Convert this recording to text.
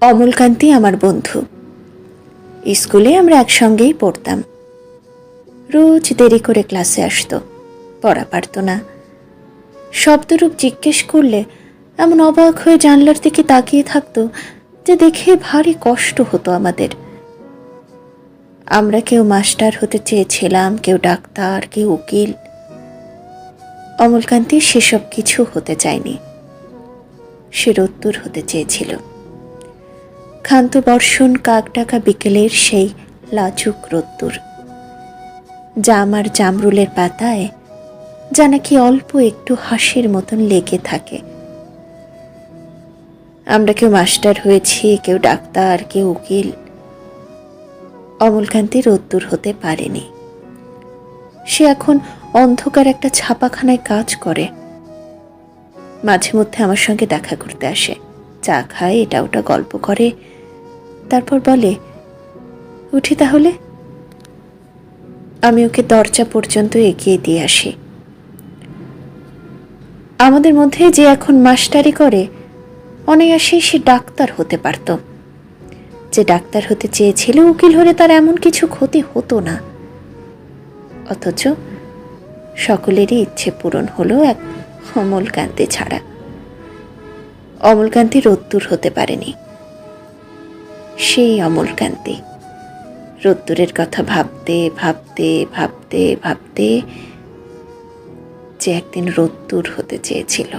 অমলকান্তি আমার বন্ধু। স্কুলে আমরা একসঙ্গেই পড়তাম। রোজ দেরি করে ক্লাসে আসতো, পড়া পারত না। শব্দরূপ জিজ্ঞেস করলে এমন অবাক হয়ে জানলার দিকে তাকিয়ে থাকতো যে দেখে ভারী কষ্ট হতো আমাদের। আমরা কেউ মাস্টার হতে চেয়েছিলাম, কেউ ডাক্তার, কেউ উকিল। অমলকান্তি সেসব কিছু হতে চায়নি। সে রোদ্দুর হতে চেয়েছিল। ক্ষান্ত বর্ষণ কাক ডাকা বিকেলের সেই লাজুক রোদ্দুর, যা আমার জামরুলের পাতায় যা নাকি অল্প একটু হাসির মতন লেগে থাকে। আমরা কেউ মাস্টার হয়েছি, কেউ ডাক্তার, কেউ উকিল। অমলকান্তি রোদ্দুর হতে পারেনি। সে এখন অন্ধকার একটা ছাপাখানায় কাজ করে। মাঝে মধ্যে আমার সঙ্গে দেখা করতে আসে, চা খায়, এটা ওটা গল্প করে, তারপর বলে, উঠি তাহলে। আমি ওকে দরজা পর্যন্ত এগিয়ে দিয়ে আসি। আমাদের মধ্যে যে এখন মাস্টারি করে, অনায়াসেই সে ডাক্তার হতে পারত। যে ডাক্তার হতে চেয়েছিল, উকিল হলে তার এমন কিছু ক্ষতি হতো না। অথচ সকলেরই ইচ্ছে পূরণ হলো এক অমলকান্তি ছাড়া। অমলকান্তি রোদ্দুর হতে পারেনি। সেই অমলকান্তি রোদ্দুরের কথা ভাবতে ভাবতে ভাবতে ভাবতে যে একদিন রোদ্দুর হতে চেয়েছিল।